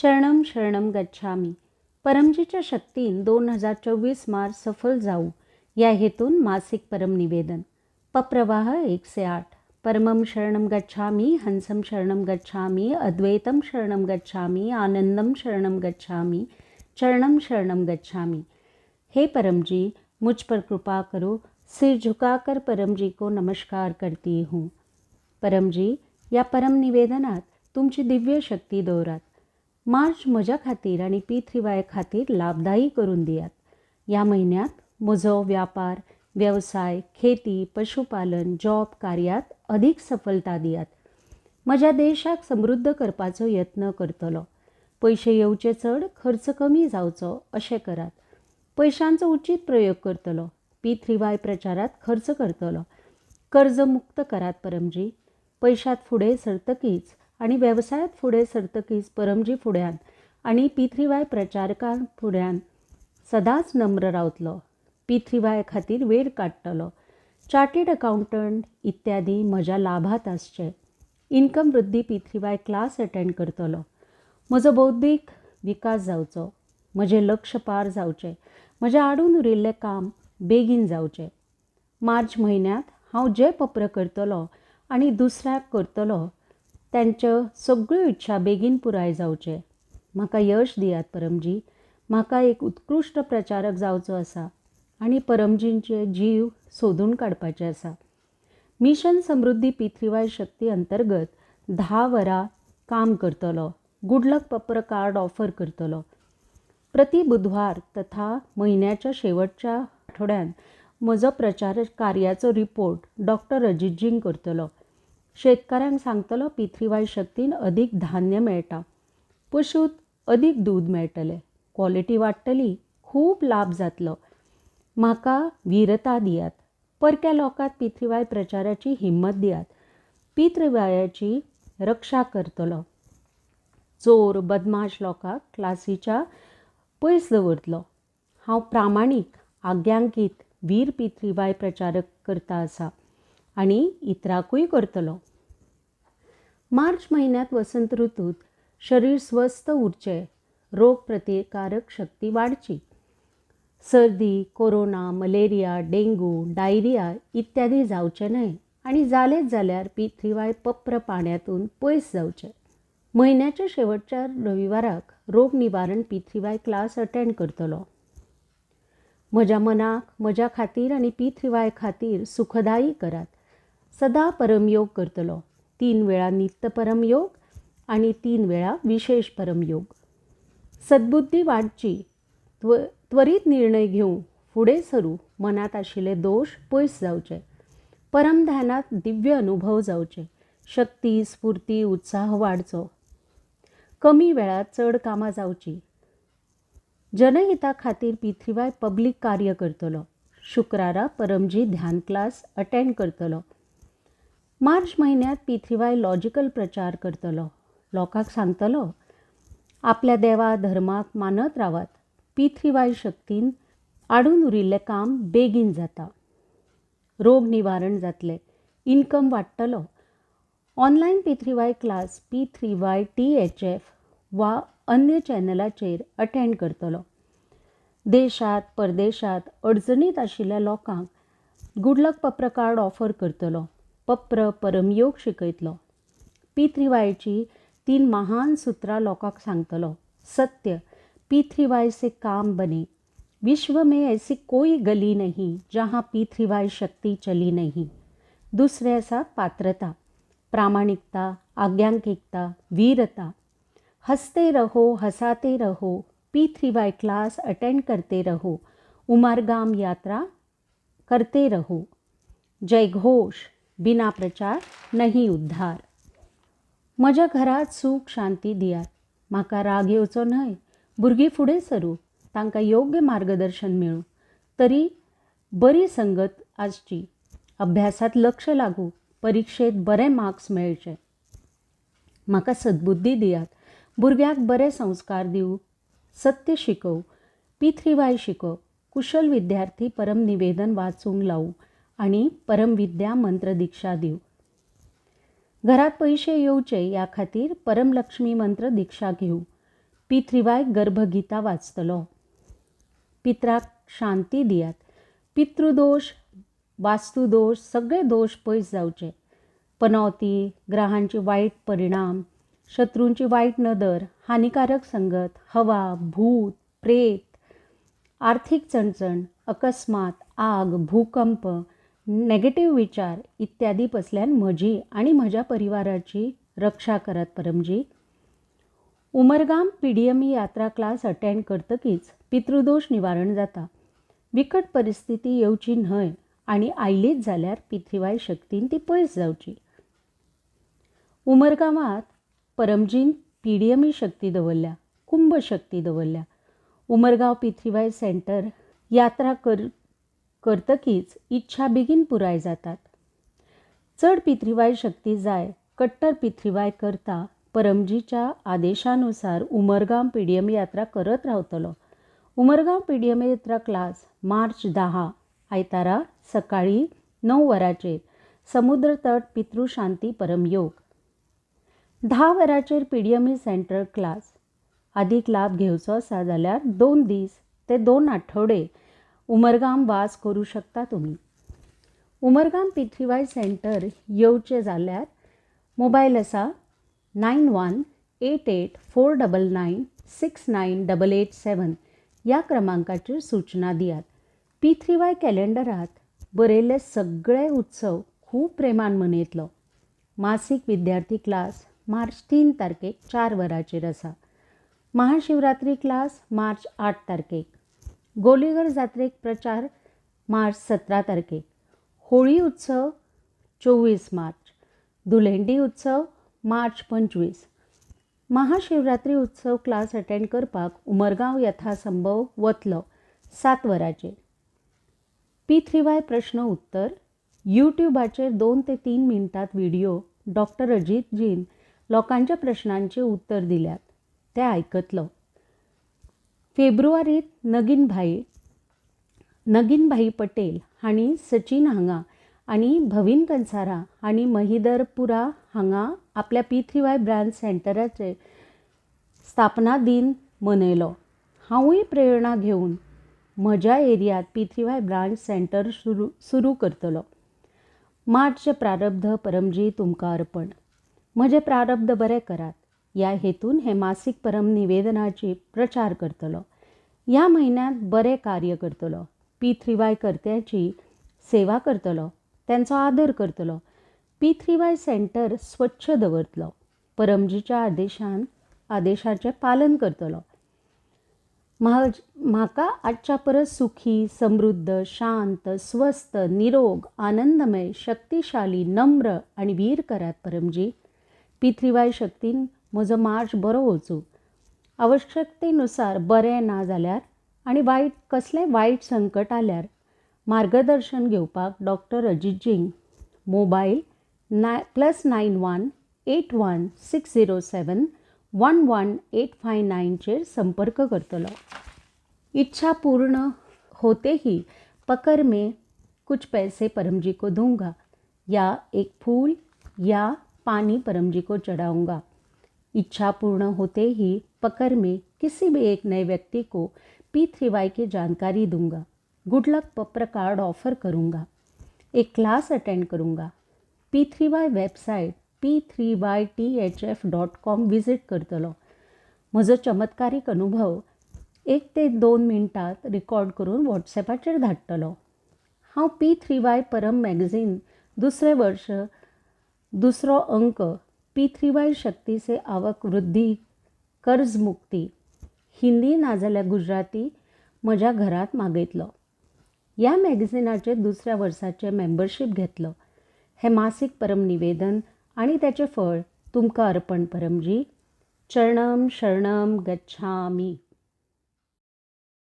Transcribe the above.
चरणम शरणम गच्छामी. परमजीच्या शक्तीन 2024 मार्च सफल जाऊ या हेतून मासिक परम निवेदन. पप्रवाह 108. परमम शरणम गच्छामी, हंसम शरणम गच्छामी, अद्वैतम शरणम गच्छामी, आनंदम शरणम गच्छामी, चरणम शरणम गच्छामी. हे परम जी, मुझ पर कृपा करो. सिर झुकाकर परम जी को नमस्कार करती हूँ. परम जी, या परम निवेदनात तुमची दिव्य शक्ती दौरात. मार्च म्हज्या खातीर आनी P3Y खातीर लाभदायी करून दियात. या महिन्यात म्हजो व्यापार, व्यवसाय, खेती, पशुपालन, जॉब कार्यात अधिक सफलता दियात. म्हज्या देशाक समृद्ध करपाचो यत्न करतलो. पयशे येवचे चड, खर्च कमी जावचो अशें करात. पयशांचो उचित प्रयोग करतलो. P3Y प्रचारात खर्च करतलो. कर्ज मुक्त करात परमजी. पैशात फुडें सरतकीच आणि व्यवसायात फुडें सरतकीच परमजी फुड्यान आणि P3Y प्रचारकां फुड्यान सदांच नम्र रावतलो. P3Y खातीर वेळ काडटलो. चार्टेड अकावंटंट इत्यादी म्हज्या लाभात आसचे. इन्कम वृद्धी P3Y क्लास अटेंड करतलो. म्हजो बौद्धीक विकास जावचो. म्हजें लक्ष पार जावचें. म्हजें आडून उरिल्लें काम बेगीन जावचें. मार्च म्हयन्यांत हांव जें पप्र करतलो आनी दुसऱ्याक करतलो त्यांच्यो सगळ्यो इच्छा बेगीन पुराय जावचे. म्हाका यश दियात परमजी. म्हाका एक उत्कृश्ट प्रचारक जावचो आसा आनी परमजींचे जीव सोदून काडपाचे आसा. मिशन समृद्धी P3Y शक्ती अंतर्गत 10 वरां काम करतलो. गुड लक पप्र कार्ड ऑफर करतलो. प्रति बुधवार तथा म्हयन्याच्या शेवटच्या आठवड्यान म्हजो प्रचार कार्याचो रिपोर्ट डॉक्टर अजितजींक करतलो. शेतकाऱ्यांक सांगतलो P3Y शक्तीन अधिक धान्य मेळटा. पशूत अधिक दूध मेळटलें. क्वॉलिटी वाडटली. खूब लाभ जातलो. म्हाका वीरता दियात. परक्या लोकांक P3Y प्रचाराची हिम्मत दियात. P3Yची रक्षा करतलो. चोर बदमाश लोकांक क्लासीच्या पयस दवरतलो. हांव प्रामाणीक, आज्ञांकीत वीर P3Y प्रचारक करता आसा आनी इतरांकूय करतलो. मार्च म्हयन्यांत वसंत ऋतूत शरीर स्वस्थ उरचें, रोग प्रतिकारक शक्ती वाडची. सर्दी, कोरोना, मलेरिया, डेंगू, डायरिया इत्यादी जावचे न्हय आनी जालेच जाल्यार P3Y पप्र पाण्यातून पयस जावचे. म्हयन्याच्या शेवटच्या रविवाराक रोग निवारण P3Y क्लास अटेंड करतलो. म्हज्या मनाक म्हज्या खातीर आनी P3Y खातीर सुखदायी करात. सदां परमयोग करतलो. 3 वेळा नित्य परमयोग आणि 3 वेळा विशेष परमयोग. सद्बुद्धी वाडची. त्वरित निर्णय घेवं, फुडें सरू. मनात आशिल्ले दोष पयस जावचे. परमध्यानात दिव्य अनुभव जावचे. शक्ती, स्फूर्ती, उत्साह वाडचो. कमी वेळात चड कामां जावची. जनहिता खातीर P3Y पब्लीक कार्य करतलो. शुक्रारा परमजी ध्यान क्लास अटेंड करतलो. मार्च म्हयन्यांत P3Y लॉजिकल प्रचार करतलो. लोकांक सांगतलो आपल्या देवा धर्माक मानत रावात. P3Y शक्तीन आडून उरिल्लें काम बेगीन जाता. रोग निवारण जातले. इन्कम वाडटलो. Online P3Y class P3Y THF वा अन्य चॅनलाचेर अटेंड करतलो. देशात परदेशात अडचणीत आशिल्ल्या लोकांक गुड लक पप्र कार्ड ऑफर करतलो. पप्र परमयोग शिकयतलो. P3Yची 3 महान सुत्रां लोकांक सांगतलो. सत्य, P3Y से काम बने. विश्व में ऐसी कोई गली नहीं जहाँ P3Y शक्ती चली नहीं. दुसरे आसा पात्रता, प्रामाणिकता, आज्ञांकिकता, वीरता. हंसते रहो, हंसाते रहो. P3Y क्लास अटेंड करते रहो. उमरगाम यात्रा करते रहो. जय घोष. बिना प्रचार नहीं उद्धार. म्हज्या घरात सूख शांती दियात. म्हाका राग येवचो न्हय. भुरगीं फुडें सरू. तांकां योग्य मार्गदर्शन मेळूं. तरी बरी संगत आसची. अभ्यासात लक्ष लागू. परिक्षेत बरे मार्क्स मेळचे. म्हाका सद्बुद्धी दियात. भुरग्याक बरे संस्कार दिवं. सत्य शिकव. P3Y शिकव. कुशल विद्यार्थी परम निवेदन वाचूंक लावू आणि परमविद्या मंत्र दीक्षा दिवं. घरात पैसे येवचे या खातीर परमलक्ष्मी मंत्र दीक्षा घेऊ. P3Y गर्भगीता वाचतलो. पित्राक शांती दियात. पितृदोष, वास्तुदोष सगळे दोष पयस जावचे. पनौती, ग्रहांचे वाईट परिणाम, शत्रूंची वाईट नदर, हानिकारक संगत, हवा, भूत, प्रेत, आर्थिक चणचण, अकस्मात, आग, भूकंप, नेगेटिव्ह विचार इत्यादी पसल्यान म्हजी आणि म्हज्या परिवाराची रक्षा करात परमजी. उमरगाम PDME यात्रा क्लास अटेंड करतकीच पितृदोष निवारण जाता. विकट परिस्थिती येवची न्हय आणि आयलीच जाल्यार P3Y शक्तीन ती पयस जावची. उमरगांवात परमजीन PDME शक्ती दवरल्या, कुंभ शक्ती दवरल्या. उमरगांव P3Y सेंटर यात्रा करतकीच इच्छा बेगीन पुराय जातात. चड P3Y शक्ती जाय, कट्टर P3Y करता परमजीच्या आदेशानुसार उमरगांव PDME यात्रा करत रावतलो. उमरगांव PDME यात्रा क्लास मार्च 10 आयतारा सकाळी 9 वरांचेर समुद्र तट पितृशांती परमयोग. 10 वरांचेर PDME सेंटर क्लास. अधिक लाभ घेवचो आसा जाल्यार 2 दीस ते 2 आठवडे उमरगांव वास करू शकता तुम्ही. उमरगांव P3Y सेंटर येवचे जाल्यार मोबायल आसा 918849969887 या क्रमांकाचेर सूचना दियात. P3Y कॅलेंडरात बरयल्ले सगळे उत्सव खूब प्रेमान मनयतलो. मासीक विद्यार्थी क्लास मार्च 3 तारखेक 4 वरांचेर आसा. महाशिवरात्री क्लास मार्च 8 तारखेक. गोलीगर जात्रेक प्रचार मार्च 17 तारखेक. होळी उत्सव 24 मार्च. धुलेंडी उत्सव मार्च 25. महाशिवरात्री उत्सव क्लास अटेंड करपाक उमरगांव यथासंभव वतलो 7 वरांचेर. P3Y प्रश्न उत्तर यूट्यूबाचेर 2 ते 3 मिनटात व्हिडिओ डॉक्टर अजितजीन लोकांच्या प्रश्नांचे उत्तर दिल्यात, ते आयकतलो. फेब्रुवारीत नगीनभाई पटेल हांणी सचिन हांगा आनी भवीन कंसारा हांणी महिदरपुरा हांगा आपल्या P3Y ब्रांच सेंटराचे स्थापना दिन मनयलो. हांवूय प्रेरणा घेवन म्हज्या एरियांत P3Y ब्रांच सेंटर सुरू करतलो. मार्चचे प्रारब्ध परमजी तुमकां अर्पण. म्हजे प्रारब्ध बरे करात ह्या हेतून हे मासीक परम निवेदनाची प्रचार करतलो. ह्या म्हयन्यांत बरे कार्य करतलो. P3Y कर्त्याची सेवा करतलो, त्यांचो आदर करतलो. P3Y सेंटर स्वच्छ दवरतलो. परमजीच्या आदेशाचें पालन करतलो. म्हाका आजच्या परस सुखी, समृद्ध, शांत, स्वस्थ, निरोग, आनंदमय, शक्तिशाली, नम्र आणि वीर करात परमजी. P3Y शक्तीन म्हजो मार्च बरो वचूं. आवश्यकतेनुसार बरें ना जाल्यार आनी कसलें वायट संकट आल्यार मार्गदर्शन घेवपाक डॉक्टर अजितजींक मोबायल +91 81 607 11859 चेर संपर्क करतलो. इच्छा पूर्ण होते ही पकर में कुछ पैसे परमजी को दूंगा या एक फूल या पानी परमजी को चढ़ाऊंगा. इच्छा पूर्ण होते ही पकर में किसी भी एक नए व्यक्ति को P3Y की जानकारी दूंगा. गुड लक पप्र कार्ड ऑफर करूंगा. एक क्लास अटेंड करूंगा. P3Y वेबसाइट p3ythf.com विजिट करतलो. म्हजो चमत्कारीक अनुभव 1 ते 2 मिनटात रिकॉर्ड करून व्हॉट्सॅपाचेर धाडटलो. हांव P3Y परम मॅगझीन दुसरे वर्ष दुसरो अंक P3Y शक्ती से आवक वृद्धी कर्ज मुक्ती हिंदी नाजाल्यार गुजराती म्हज्या घरात मागयतलो. ह्या मॅगझिनाचे दुसऱ्या वर्साचे मेंबरशीप घेतलो. हे मासीक परम निवेदन आणि त्याचे फळ तुमकां अर्पण परमजी. चरणम शरणम गच्छामी.